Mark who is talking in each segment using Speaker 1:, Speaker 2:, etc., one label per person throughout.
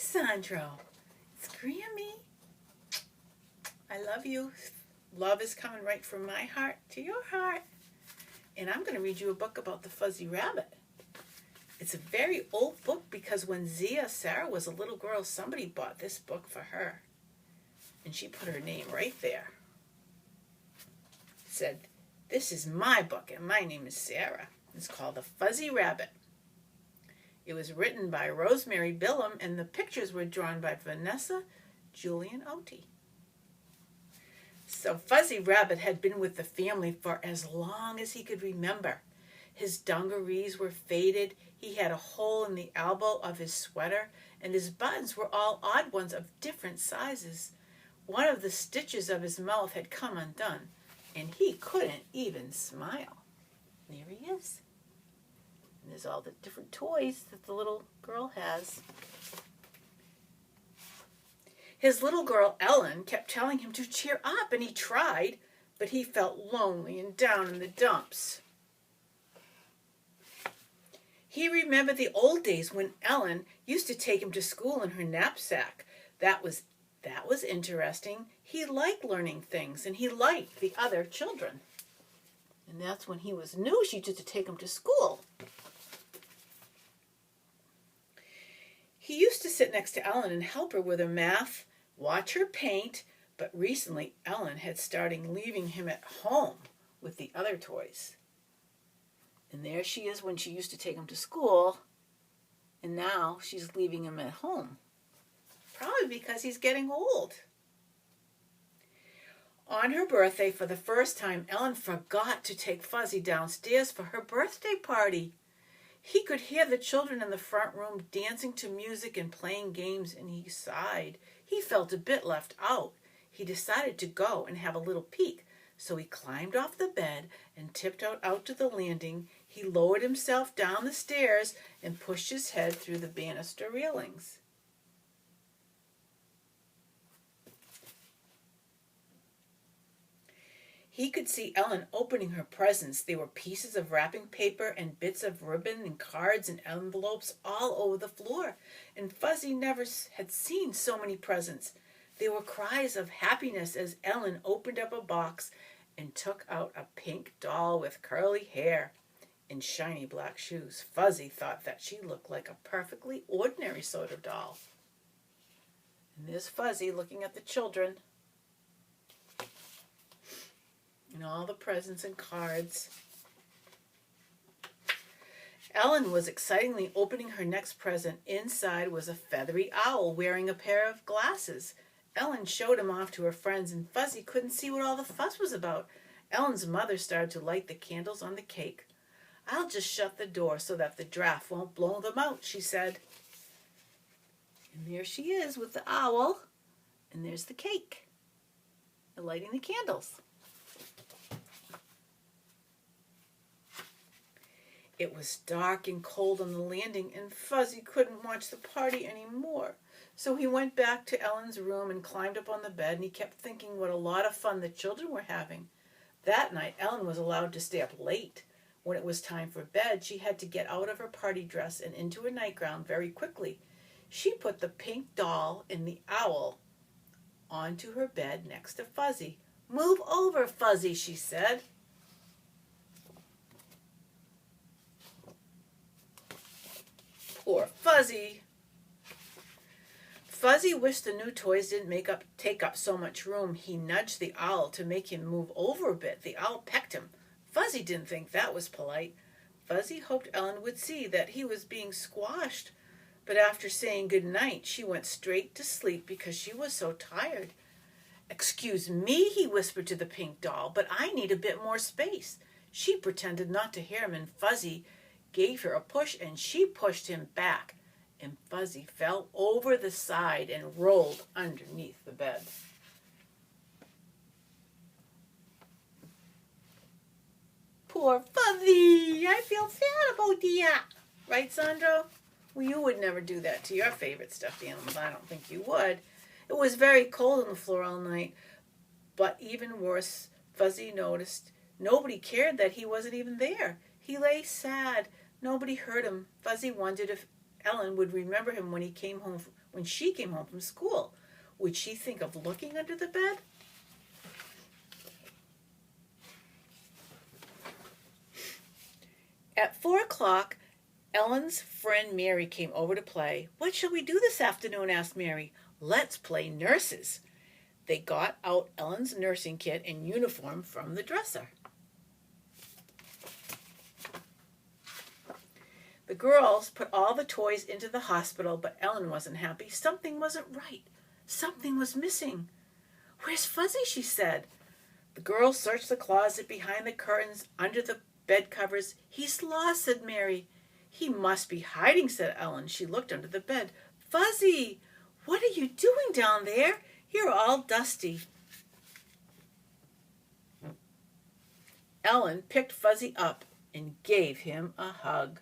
Speaker 1: Alessandro, it's Grammy. I love you. Love is coming right from my heart to your heart. And I'm going to read you a book about the fuzzy rabbit. It's a very old book because when Sarah was a little girl, somebody bought this book for her. And she put her name right there. It said, "This is my book and my name is Sarah." It's called The Fuzzy Rabbit. It was written by Rosemary Billum and the pictures were drawn by Vanessa Julian Oti. So Fuzzy Rabbit had been with the family for as long as he could remember. His dungarees were faded, he had a hole in the elbow of his sweater, and his buttons were all odd ones of different sizes. One of the stitches of his mouth had come undone, and he couldn't even smile. There he is. And there's all the different toys that the little girl has. His little girl, Ellen, kept telling him to cheer up, and he tried, but he felt lonely and down in the dumps. He remembered the old days when Ellen used to take him to school in her knapsack. That was interesting. He liked learning things, and he liked the other children. And that's when he was new, she used to take him to school. He used to sit next to Ellen and help her with her math, watch her paint, but recently Ellen had started leaving him at home with the other toys. And there she is when she used to take him to school, and now she's leaving him at home. Probably because he's getting old. On her birthday, for the first time, Ellen forgot to take Fuzzy downstairs for her birthday party. He could hear the children in the front room dancing to music and playing games, and he sighed. He felt a bit left out. He decided to go and have a little peek, so he climbed off the bed and tiptoed out to the landing. He lowered himself down the stairs and pushed his head through the banister railings. He could see Ellen opening her presents. There were pieces of wrapping paper and bits of ribbon and cards and envelopes all over the floor. And Fuzzy never had seen so many presents. There were cries of happiness as Ellen opened up a box and took out a pink doll with curly hair and shiny black shoes. Fuzzy thought that she looked like a perfectly ordinary sort of doll. And there's Fuzzy looking at the children. And all the presents and cards. Ellen was excitingly opening her next present. Inside was a feathery owl wearing a pair of glasses. Ellen showed him off to her friends, and Fuzzy couldn't see what all the fuss was about. Ellen's mother started to light the candles on the cake. "I'll just shut the door so that the draft won't blow them out," she said. And there she is with the owl, and there's the cake. They're lighting the candles. It was dark and cold on the landing, and Fuzzy couldn't watch the party anymore. So he went back to Ellen's room and climbed up on the bed, and he kept thinking what a lot of fun the children were having. That night, Ellen was allowed to stay up late. When it was time for bed, she had to get out of her party dress and into her nightgown very quickly. She put the pink doll and the owl onto her bed next to Fuzzy. "Move over, Fuzzy," she said. Poor Fuzzy. Fuzzy wished the new toys didn't take up so much room. He nudged the owl to make him move over a bit. The owl pecked him. Fuzzy didn't think that was polite. Fuzzy hoped Ellen would see that he was being squashed. But after saying good night, she went straight to sleep because she was so tired. "Excuse me," he whispered to the pink doll, "but I need a bit more space." She pretended not to hear him, and Fuzzy gave her a push, and she pushed him back, and Fuzzy fell over the side and rolled underneath the bed. Poor Fuzzy! I feel sad about that. Right, Sandro? Well, you would never do that to your favorite stuffed animals. I don't think you would. It was very cold on the floor all night, but even worse, Fuzzy noticed nobody cared that he wasn't even there. He lay sad. Nobody heard him. Fuzzy wondered if Ellen would remember him when she came home from school. Would she think of looking under the bed? At 4 o'clock, Ellen's friend Mary came over to play. "What shall we do this afternoon?" asked Mary. "Let's play nurses." They got out Ellen's nursing kit and uniform from the dresser. The girls put all the toys into the hospital, but Ellen wasn't happy. Something wasn't right. Something was missing. "Where's Fuzzy?" she said. The girls searched the closet, behind the curtains, under the bed covers. "He's lost," said Mary. "He must be hiding," said Ellen. She looked under the bed. "Fuzzy, what are you doing down there? You're all dusty." Ellen picked Fuzzy up and gave him a hug.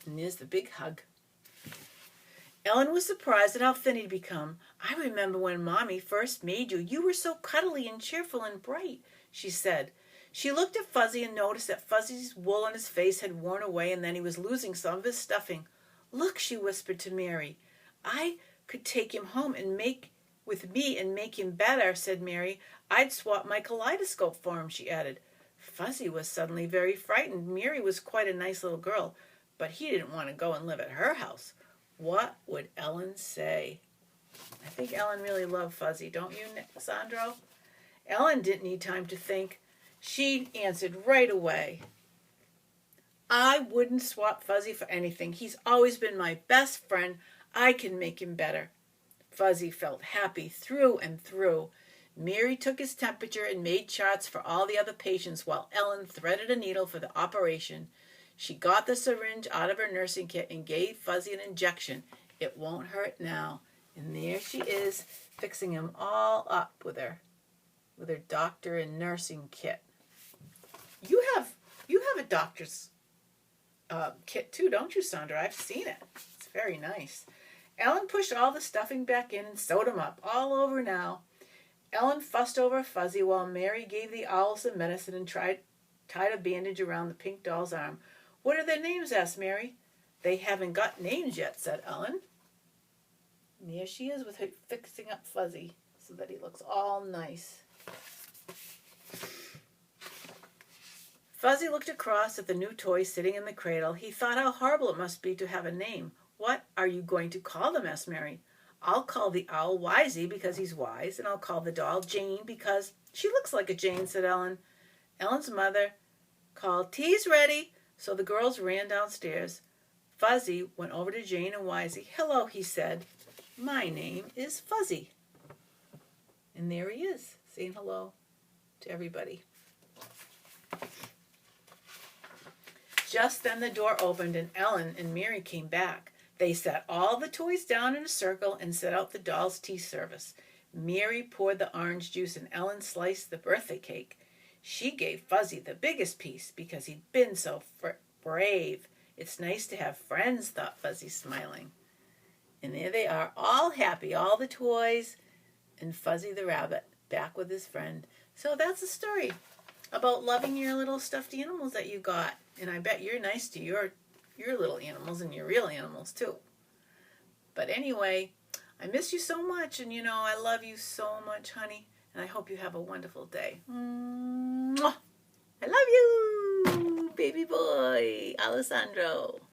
Speaker 1: And there's the big hug. Ellen was surprised at how thin he'd become. "I remember when Mommy first made you. You were so cuddly and cheerful and bright," she said. She looked at Fuzzy and noticed that Fuzzy's wool on his face had worn away, and then he was losing some of his stuffing. "Look," she whispered to Mary. "I could take him home and make him better," said Mary. "I'd swap my kaleidoscope for him," she added. Fuzzy was suddenly very frightened. Mary was quite a nice little girl, but he didn't want to go and live at her house. What would Ellen say? I think Ellen really loved Fuzzy, don't you, Alessandro? Ellen didn't need time to think. She answered right away. "I wouldn't swap Fuzzy for anything. He's always been my best friend. I can make him better." Fuzzy felt happy through and through. Mary took his temperature and made charts for all the other patients while Ellen threaded a needle for the operation. She got the syringe out of her nursing kit and gave Fuzzy an injection. "It won't hurt now." And there she is, fixing him all up with her doctor and nursing kit. You have a doctor's kit too, don't you, Sandra? I've seen it. It's very nice. Ellen pushed all the stuffing back in and sewed him up, all over now. Ellen fussed over Fuzzy while Mary gave the owl some medicine and tied a bandage around the pink doll's arm. "What are their names?" asked Mary. "They haven't got names yet," said Ellen. And there she is with her fixing up Fuzzy so that he looks all nice. Fuzzy looked across at the new toy sitting in the cradle. He thought how horrible it must be to have a name. "What are you going to call them?" asked Mary. "I'll call the owl Wisey because he's wise, and I'll call the doll Jane because she looks like a Jane," said Ellen. Ellen's mother called, "Tea's ready," so the girls ran downstairs. Fuzzy went over to Jane and Wisey. "Hello," he said. "My name is Fuzzy." And there he is, saying hello to everybody. Just then the door opened and Ellen and Mary came back. They set all the toys down in a circle and set out the doll's tea service. Mary poured the orange juice and Ellen sliced the birthday cake. She gave Fuzzy the biggest piece because he'd been so brave. "It's nice to have friends," thought Fuzzy, smiling. And there they are, all happy, all the toys, and Fuzzy the rabbit back with his friend. So that's a story about loving your little stuffed animals that you got. And I bet you're nice to your little animals and your real animals too. But anyway, I miss you so much, and I love you so much, honey. And I hope you have a wonderful day. Mwah! I love you, baby boy, Alessandro.